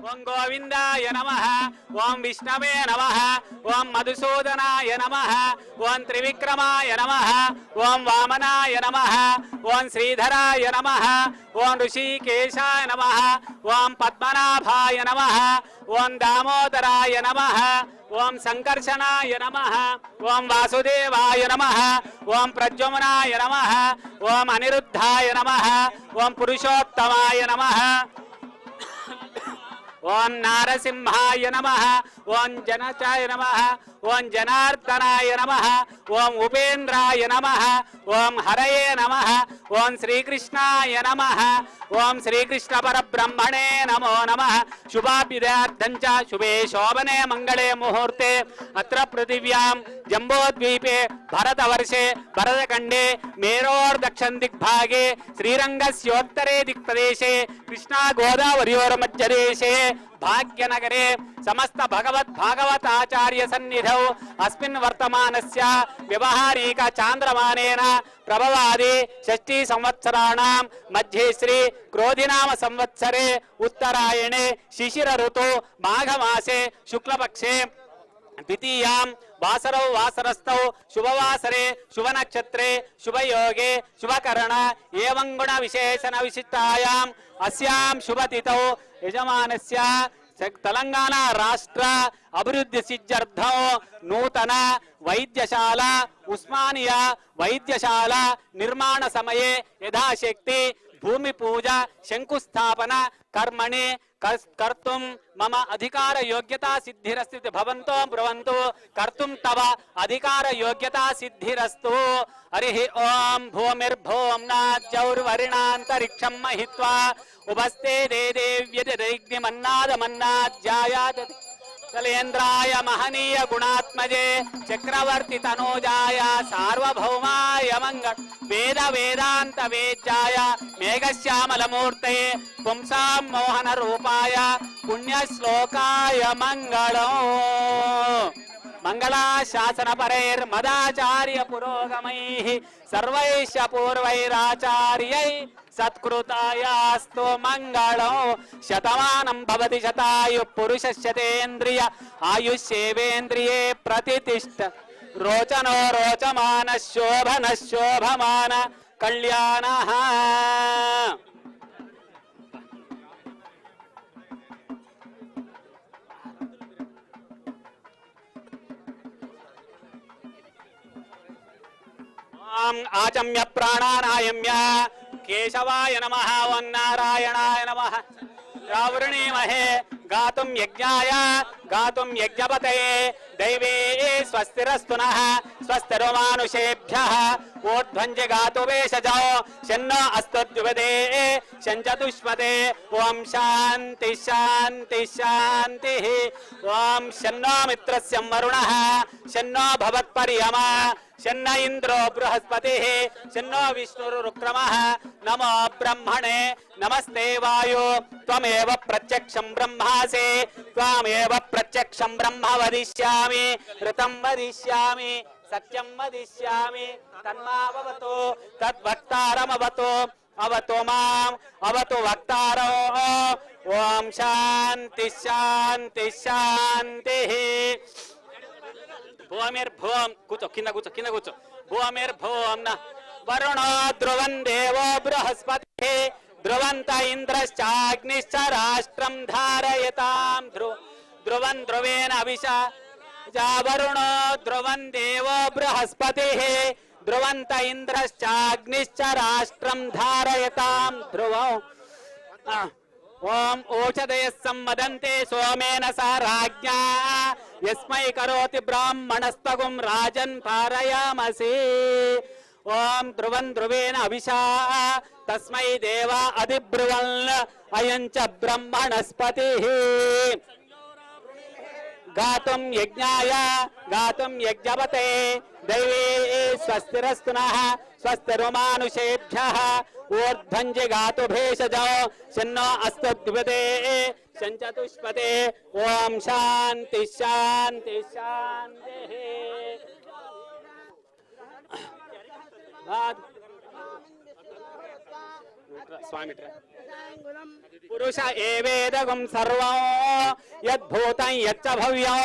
ఓం గోవిందాయ నమః ఓం విష్ణవే నమః ఓం మధుసూదనాయ నమః ఓం త్రివిక్రమాయ నమః ఓం వామనాయ నమః ఓం శ్రీధరాయ నమః ఓం ఋషికేశాయ నమః ఓం పద్మనాభాయ నమః ఓం దామోదరాయ నమః ఓం సంకర్షణాయ నమః ఓం వాసుదేవాయ నమః ఓం ప్రద్యుమ్నాయ నమః ఓం అనిరుద్ధాయ నమః ఓం పురుషోత్తమాయ నమః ఓం నారసింహాయ నమః ఓం జనచాయ నమః ఓం జనార్దనాయ నమః ఓం ఉపేంద్రాయ నమః ఓం హరయే నమః ఓం శ్రీకృష్ణాయ నమః ఓం శ్రీకృష్ణ పరబ్రహ్మణే నమో నమః శుభాభ్యుదయార్థం చ శుభే శోభనే మంగళే ముహూర్తే అత్ర పృథివ్యాం జంబోద్వీపే భరతవర్షే భరతఖండే మేరోర్దక్షిణ దిగ్భాగే శ్రీరంగస్యోత్తరే దిక్ప్రదేశే కృష్ణా గోదావరియోర్మధ్యదేశే భాగ్యనగరే సమస్త భగవద్భాగవతాచార్య సన్నిధౌ అస్మిన్ వర్తమానస్య వ్యవహారిక చాంద్రమానేన ప్రభవాది షష్ఠీ సంవత్సరాణాం మధ్యే శ్రీ క్రోధినామ సంవత్సరే ఉత్తరాయణే శిశిర ఋతు మాఘమాసే శుక్లపక్షే ద్వితీయాం వాసరౌ వాసరస్థౌ శుభవాసరే శుభనక్షత్రే శుభయోగే శుభకరణ ఏవం గుణ విశేషణ విశిష్టాయాం అస్యాం శుభతిథౌ యజమానస్య తెలంగాణ రాష్ట్ర అభివృద్ధి సిద్ధ్యర్థం నూతన వైద్యశాల ఉస్మానియా వైద్యశాల నిర్మాణ సమయే యథాశక్తి భూమి పూజ శంకుస్థాపన కర్మణి कर्तुं मम अधिकार योग्यता सिद्धिरस्ति भवन्तो ब्रुवन्तु कर्तुं तव अधिकार योग्यता सिद्धिरस्तु हरिः ओम भूमिर्भौम्नाद्यौर्वरिणान्तरिक्षं महित्वा उपस्थे देदेव्यतिरैग्निमन्नादमन्नाद्यायात् कलेन्द्राय महनीय गुणात्मजे चक्रवर्ती तनोजाय सार्वभौमाय मंगल वेद वेदांत वेद्याय मेघश्यामलमूर्तये पुंसां मोहन रूपाय पुण्य श्लोकाय मंगलो मंगलाशासन परैर्मदाचार्य पुरोगमैः सर्वैश्च पूर्वैराचार्यै सत्कृतायास्तु मंगलो शतमानं भवति शतायु पुरुषस्यतेन्द्रिय आयुष्येवेन्द्रिये प्रतिष्ठ रोचनो रोचमान शोभन शोभमान कल्याणः आचम्य प्राणानायम्य केशवाय नमः ओं नारायणाय नमः रावृणीमहे गातुं यज्ञाय गातुं यज्ञपतये दैवे स्वस्तिरस्तु नः स्वस्तिर्मानुषेभ्यः ऊर्ध्वञ्च गातु वेशजो शन्नो अस्तु द्विपदे शञ्चतुष्पदे ओं शान्ति शान्ति शान्तिः ओं शन्नो मित्रस्य वरुणः शन्नो भवत्पर्यमा शन्न इंद्रो बृहस्पतिः शन्नो विष्णुरुक्रमः नमो ब्रह्मणे नमस्ते वायो त्वमेव प्रत्यक्षं ब्रह्मासि त्वमेव प्रत्यक्षं ब्रह्म वदिष्यामि ऋतं वदिष्यामि सत्यं वदिष्यामि तन्मावतु तद्वक्तारमवतु अवतु माम् अवतु वक्तारो ओम शांति शांति शांतिः भूमिर्भूम कुचो किंद कुचो भूमिर्भूम न वरुणो ध्रुवं देवो बृहस्पतिः ध्रुवन्त इंद्रश्चाग्निश्च राष्ट्रं धारयतां ध्रुवं ध्रुवेन अभिषा वरुणो ध्रुवं देवो बृहस्पतिः ध्रुवन्त इंद्रश्चाग्निश्च राष्ट्रं धारयतां ध्रुवम् ओम ओषधय सम्मदन्ते सोमेन सा राज्ञा यस्मै करोति ब्राह्मणस्तगुं राजन् पारयामसि ओम ध्रुवं ध्रुवेन अभिषा तस्मै देवा अधिब्रुवन् अयं च ब्रह्मणस्पतिः गातुं यज्ञाय गातुं यज्ञपते दैवे स्वस्तिरस्तु नः स्वस्तिर्मानुषेभ्यः ऊर्ध्वञ्च गातु भेषजो शन्नो अस्तु द्विपदे शञ्चतुष्पदे ओम शान्ति शान्ति शान्तिः స్వామి పురుష ఏవేదగం సర్వం యద్భూతం యచ్చ భవ్యం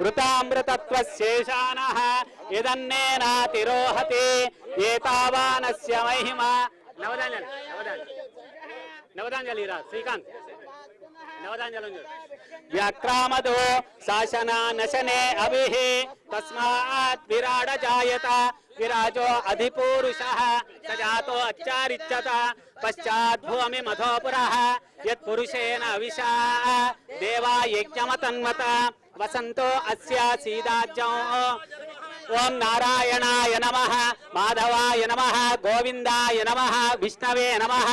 వృతామృతత్వశేషానః ఇదన్నేనాతిరోహతి ఏతావానస్య మహిమా. నవదాంజలి రా శ్రీకాంత్, నవదాంజలి వ్యాక్రామదో శాసన నశనే అభిః తస్మాత్ విరాడ జాయత విరాజో అధిపురుషః సజాతో అచ్చారిచ్చత పశ్చాత్ భూమి మధోపురః యత్పురుషేణ అవిశా దేవా యజ్ఞమతన్వత వసంతో అస్య సీదాజ్యం. ఓం నారాయణాయ నమః, మాధవాయ నమః, గోవిందాయ నమః, విష్ణవే నమః,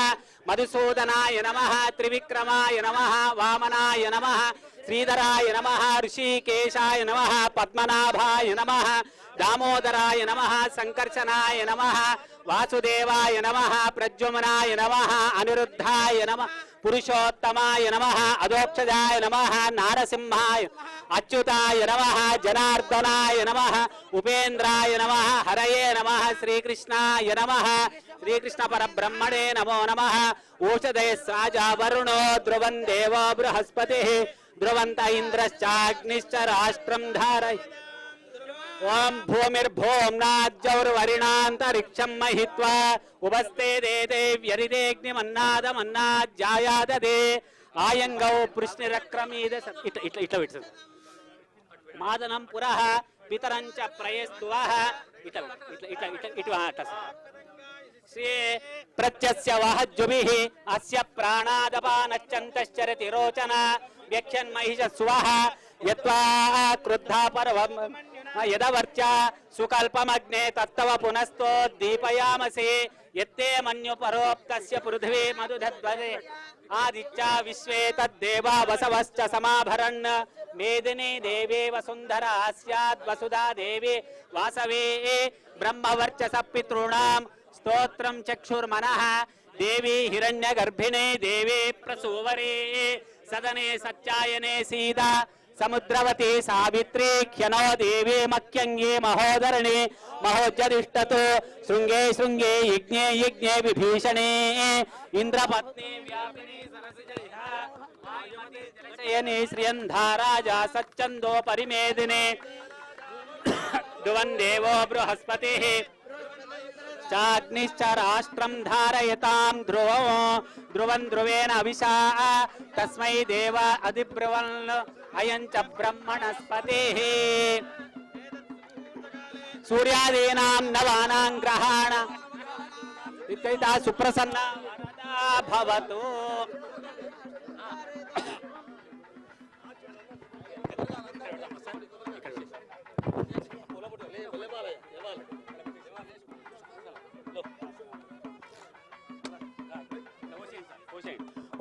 మధుసూదనాయ నమః, త్రివిక్రమాయ నమః, వామనాయ నమః, శ్రీధరాయ నమః, ఋషికేశాయ నమః, పద్మనాభాయ నమః, దామోదరాయ నమః, సంకర్షణాయ నమః, వాసుదేవాయ నమః, ప్రద్యుమ్నాయ నమః, అనిరుద్ధాయ నమః, పురుషోత్తమాయ నమః, అధోక్షజాయ నమః, నారసింహాయ అచ్యుతాయ నమః, జనార్దనాయ నమః, ఉపేంద్రాయ నమః, హరయే నమః, శ్రీకృష్ణాయ నమః, శ్రీకృష్ణ పరబ్రహ్మణే నమో నమః. ఓషధయస్రాజా వరుణో ధ్రువం దేవో బృహస్పతిః ధ్రువంత ఇంద్రశ్చాగ్నిశ్చ రాష్ట్రం ధారయ. ఓం భూమిర్భూమ్నాజ్జౌర్వరిణాంతరిక్షం మహిత్వా ఉపస్థే దేదే వ్యరిదేగ్నిమన్నాదమన్నాజ్జాయాదదే ఆయంగౌ పృష్ణిరక్రమీద. ఇట్లా ఇట్లా ఇట్లా పెట్టు. మాదనం పురః పితరంచ ప్రయస్తువః. ఇట్లా ఇట్లా ఇట్లా ఇట్లా ఇట్లా అట్లా. శ్రీ ప్రత్యస్య వహజ్జుభిః అస్య ప్రాణాదపానచ్చంతశ్చరతి రోచన వ్యాఖ్యన్మహిషస్వః యత్వా క్రుద్ధా పర్వం యదవర్చ సుకల్పమగ్నే తత్తవ పునస్తోద్దీపయామసి యత్తే మన్యుపరోక్తస్య పృథివీ మధుధద్వదే ఆదిత్యా విశ్వే తద్దేవా వసవశ్చ సమాభరన్ మేదినీ దేవీ వసుంధరా స్యాద్ వసుధా దేవి వాసవే బ్రహ్మవర్చస పితॄణాం స్తోత్రం చక్షుర్మనః దేవి హిరణ్యగర్భిణే దేవి ప్రసూవరే సదనే సత్యాయనే సీదా సముద్రవతి సావిత్రి ఖ్యనో దేవి మఖ్యంగే మహోదరణి మహోజ్జదిష్టతో శృంగే శృంగే యజ్ఞే యజ్ఞే విభీషణే ఇంద్రపత్ని వ్యాపిని సరసిజయని శ్రియంధారాజా సచ్చందో పరిమేదినే ధ్రువం దేవో బృహస్పతిః చాగ్నిశ్చ రాష్ట్రం ధారయతాం ధ్రువం ధ్రువేణ అవిశా తస్మై దేవ అధిబ్రువన్ అయం చ బ్రహ్మణస్పతిః. సూర్యాదీనాం నవానాం గ్రహాణ విద్యుతా సుప్రసన్న వరదా భవతు.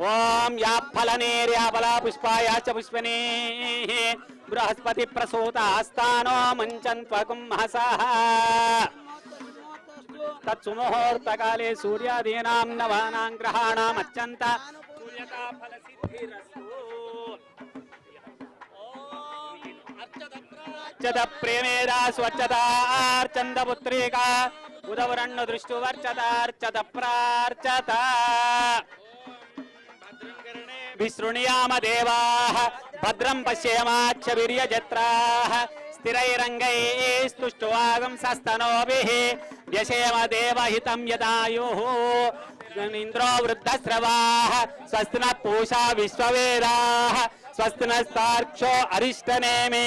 ఓం యాఫలనేర్యాఫల పుష్పాయాచ పుష్పనేః బృహస్పతి ప్రసూతాస్తానో మంచన్త్వకుం హసః. తత్సుముహూర్తకాలే సూర్యాదీనాం నవానాం గ్రహాణాం అత్యంత సూర్యతా ఫలసిద్ధిరస్తు. అర్చత ప్రేమేదా స్వచ్ఛతార్చంద పుత్రికా ఉదవరన్న దృష్టువర్చతార్చత ప్రార్చత. విశృణుయామ దేవాః భద్రం పశ్యేమాక్షవీర్యజత్రాః స్థిరైరంగైస్తుష్టువాగం సస్తనోభిః వ్యశేమ దేవహితం యదాయుః. ఇంద్రో వృద్ధశ్రవాః స్వస్తి నః పూషా విశ్వవేదాః స్వస్తి నస్తార్క్షో అరిష్టనేమి.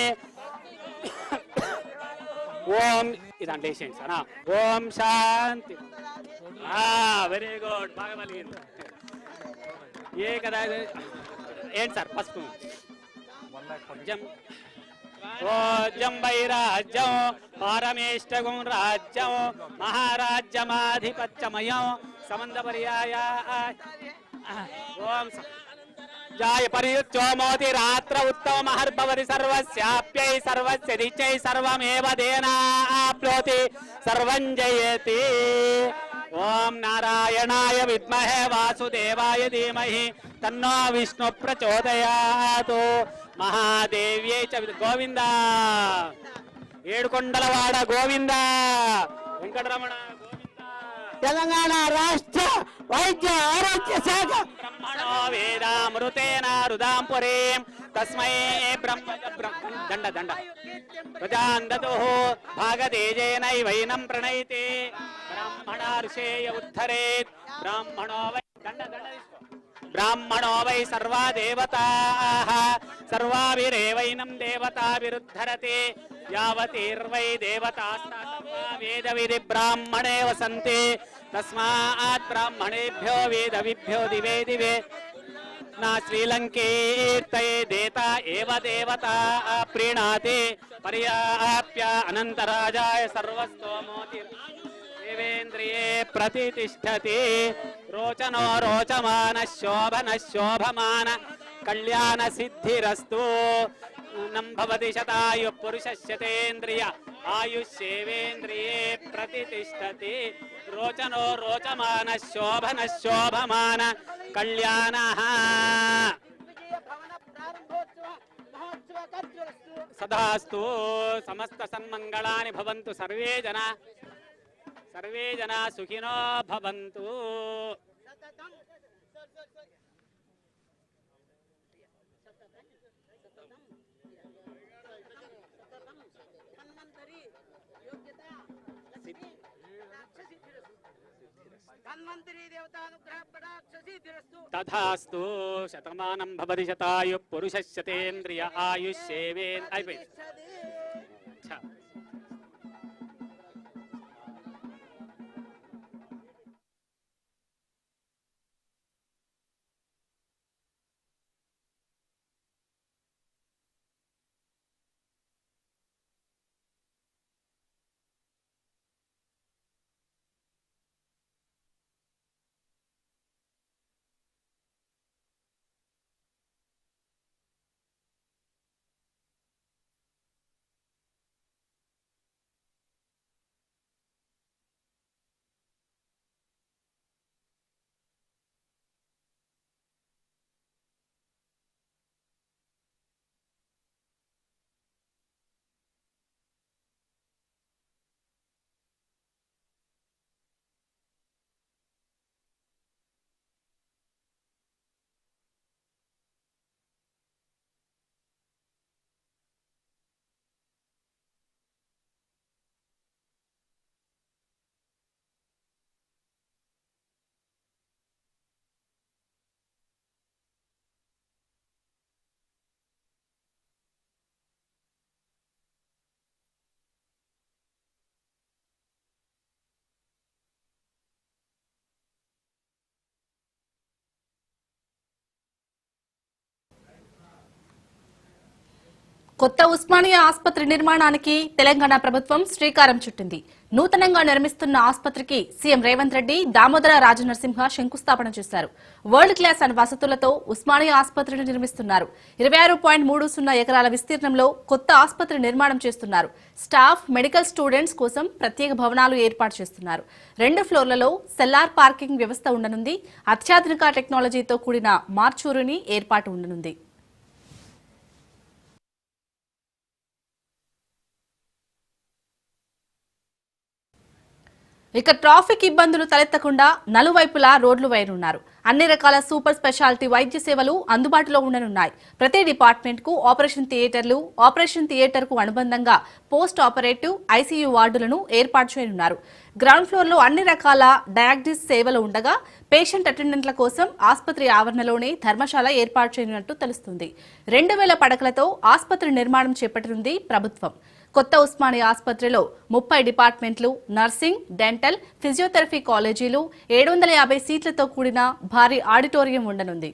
ఓం ఇదంటే వేసేయండి సార్. ఓం శాంతి. వెరీ గుడ్, బాగా పలిగింది. ఏ కదా ఏంటి సార్ పసుపు ఓ జంబైరాజ్యం పారమేష్టగుం రాజ్యం మహారాజ్యమాధిపత్యమయం సమంద పర్యాయ. ఓం జాయ పరియుచ్చోమోతి రాత్ర ఉత్తమ మహర్భవతి సర్వస్యాప్యై సర్వస్య దిచై సర్వమేవ దేనాప్నోతి సర్వం జయతి. ఓం నారాయణాయ విద్మహే వాసుదేవాయ ధీమహి తన్నో విష్ణు ప్రచోదయాత్. మహాదేవ్యై చ గోవింద. ఏడుకొండలవాడ గోవింద. వెంకటరమణ గోవింద. తెలంగాణ రాష్ట్ర వైద్య ఆరోగ్య శాఖ బ్రహ్మణో వేదామృతేన రుదాం పురీం తస్మై దండ దండ ప్రజాందతో భాగతేజేనైవైనం ప్రణైతే బ్రాహ్మణ ఋషేయ ఉద్ధరేత్ బ్రాహ్మణో వై దండ దండ బ్రాహ్మణో వై సర్వా దేవతాః సర్వాభిరేవైనం దేవతాభిరుద్ధరతే యావతీర్వై దేవతాస్తా వేద విధి బ్రాహ్మణే వసంతే తస్మాత్ బ్రాహ్మణేభ్యో వేదవిభ్యో దివే దివే నా శ్రీలంకేర్తయే దేత ఏవ దేవతా ప్రీణాతే పర్యాప్య అనంతరాజాయ సర్వస్తోమోతి దేవేంద్రియే ప్రతిష్టతి రోచనో రోచమాన శోభన శోభమాన కళ్యాణ సిద్ధిరస్తు నంభవతి శతాయు పురుషస్యతేంద్రియ ఆయుష్యేవేంద్రియే ప్రతిష్టతి రోచనో రోచమాన శోభన శోభమాన కళ్యాణ సదాస్తు సమస్త సన్మంగళాని భవంతు సర్వే జనా సుఖినో భవంతు. తథాస్తు శతమానం భవతి శతాయు పురుషస్యతేంద్రియ ఆయుష్యేవేన్ అయిపోయింది. కొత్త ఉస్మానియా ఆసుపత్రి నిర్మాణానికి తెలంగాణ ప్రభుత్వం శ్రీకారం చుట్టింది. నూతనంగా నిర్మిస్తున్న ఆసుపత్రికి సీఎం రేవంత్ రెడ్డి, దామోదర రాజనరసింహ శంకుస్థాపన చేశారు. వరల్డ్ క్లాస్ వసతులతో ఉస్మానియా ఆసుపత్రిని నిర్మిస్తున్నారు. 26.30 ఎకరాల విస్తీర్ణంలో కొత్త ఆసుపత్రి నిర్మాణం చేస్తున్నారు. స్టాఫ్, మెడికల్ స్టూడెంట్స్ కోసం ప్రత్యేక భవనాలు ఏర్పాటు చేస్తున్నారు. 2 ఫ్లోర్లలో సెల్లార్ పార్కింగ్ వ్యవస్థ ఉండనుంది. అత్యాధునిక టెక్నాలజీతో కూడిన మార్చూరుని ఏర్పాటు ఉండనుంది. ఇక ట్రాఫిక్ ఇబ్బందులు తలెత్తకుండా నలువైపులా రోడ్లు వేయనున్నారు. అన్ని రకాల సూపర్ స్పెషాలిటీ వైద్య సేవలు అందుబాటులో ఉండనున్నాయి. ప్రతి డిపార్ట్మెంట్ కు ఆపరేషన్ థియేటర్లు, ఆపరేషన్ థియేటర్ కు అనుబంధంగా పోస్ట్ ఆపరేటివ్, ఐసీయూ వార్డులను ఏర్పాటు చేయనున్నారు. గ్రౌండ్ ఫ్లోర్ లో అన్ని రకాల డయాగ్నోసిస్ సేవలు ఉండగా పేషెంట్ అటెండెంట్ల కోసం ఆసుపత్రి ఆవరణలోనే ధర్మశాల ఏర్పాటు చేయనున్నట్టు తెలుస్తుంది. 2000 పడకలతో ఆసుపత్రి నిర్మాణం చేపట్టనుంది ప్రభుత్వం. కొత్త ఉస్మానియా ఆసుపత్రిలో 30 డిపార్ట్మెంట్లు, నర్సింగ్, డెంటల్, ఫిజియోథెరపీ కాలేజీలు, 750 సీట్లతో కూడిన భారీ ఆడిటోరియం ఉండనుంది.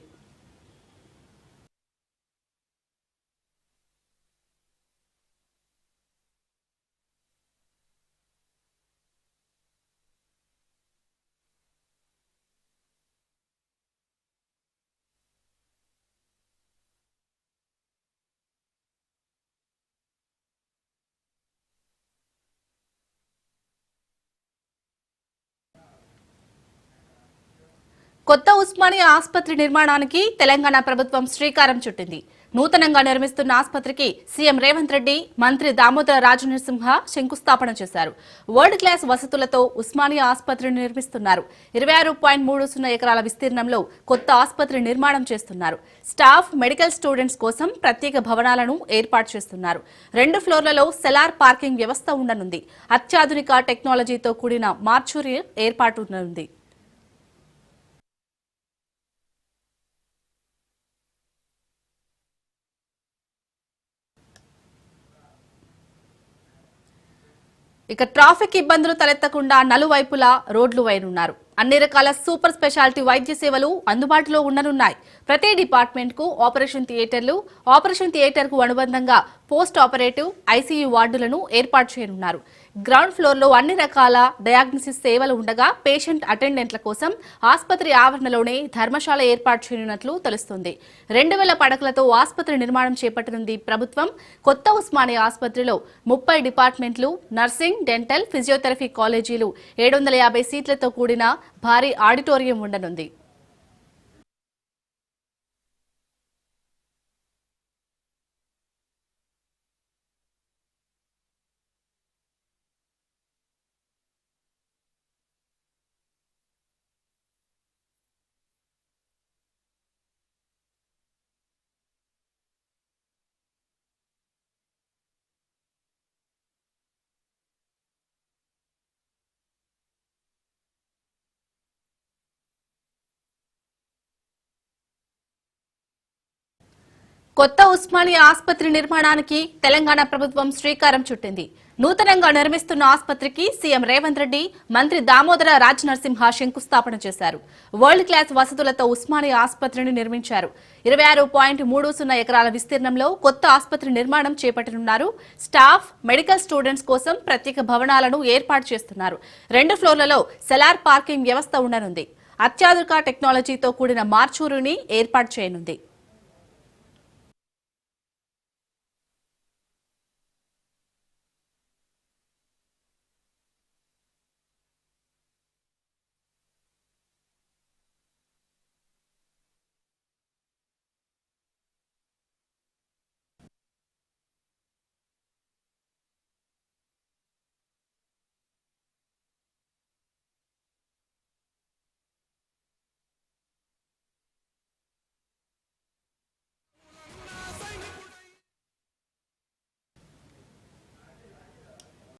కొత్త ఉస్మానియా ఆసుపత్రి నిర్మాణానికి తెలంగాణ ప్రభుత్వం శ్రీకారం చుట్టింది. నూతనంగా నిర్మిస్తున్న ఆసుపత్రికి సీఎం రేవంత్ రెడ్డి, మంత్రి దామోదర రాజనరసింహ శంకుస్థాపన చేశారు. వరల్డ్ క్లాస్ వసతులతో ఉస్మానియా ఆసుపత్రిని నిర్మిస్తున్నారు. 26.30 ఎకరాల విస్తీర్ణంలో కొత్త ఆసుపత్రి నిర్మాణం చేస్తున్నారు. స్టాఫ్, మెడికల్ స్టూడెంట్స్ కోసం ప్రత్యేక భవనాలను ఏర్పాటు చేస్తున్నారు. 2 ఫ్లోర్లలో సెలార్ పార్కింగ్ వ్యవస్థ ఉండనుంది. అత్యాధునిక టెక్నాలజీతో కూడిన మార్చురీ ఏర్పాటు ఉండనుంది. ఇక ట్రాఫిక్ ఇబ్బందులు తలెత్తకుండా నలువైపులా రోడ్లు వైనున్నారు. అన్ని రకాల సూపర్ స్పెషాలిటీ వైద్య సేవలు అందుబాటులో ఉండనున్నాయి. ప్రతి డిపార్ట్మెంట్ కు ఆపరేషన్ థియేటర్లు, ఆపరేషన్ థియేటర్ కు అనుబంధంగా పోస్ట్ ఆపరేటివ్, ఐసీయూ వార్డులను ఏర్పాటు చేయనున్నారు. గ్రౌండ్ ఫ్లోర్ లో అన్ని రకాల డయాగ్నోసిస్ సేవలు ఉండగా పేషెంట్ అటెండెంట్ల కోసం ఆసుపత్రి ఆవరణలోనే ధర్మశాల ఏర్పాటు చేయనున్నట్లు తెలుస్తుంది. 2000 పడకలతో ఆసుపత్రి నిర్మాణం చేపట్టనుంది ప్రభుత్వం. కొత్త ఉస్మానియా ఆసుపత్రిలో 30 డిపార్ట్మెంట్లు, నర్సింగ్, డెంటల్, ఫిజియోథెరపీ కాలేజీలు, 750 సీట్లతో కూడిన భారీ ఆడిటోరియం ఉండనుంది. కొత్త ఉస్మానియా ఆసుపత్రి నిర్మాణానికి తెలంగాణ ప్రభుత్వం శ్రీకారం చుట్టింది. నూతనంగా నిర్మిస్తున్న ఆసుపత్రికి సీఎం రేవంత్ రెడ్డి, మంత్రి దామోదర రాజనరసింహ శంకుస్థాపన చేశారు. వరల్డ్ క్లాస్ వసతులతో ఉస్మానియా ఆసుపత్రిని నిర్మించారు. 26.30 ఎకరాల విస్తీర్ణంలో కొత్త ఆసుపత్రి నిర్మాణం చేపట్టనున్నారు. స్టాఫ్, మెడికల్ స్టూడెంట్స్ కోసం ప్రత్యేక భవనాలను ఏర్పాటు చేస్తున్నారు. 2 ఫ్లోర్లలో సెలార్ పార్కింగ్ వ్యవస్థ ఉండనుంది. అత్యాధునిక టెక్నాలజీతో కూడిన మార్చూరుని ఏర్పాటు చేయనుంది.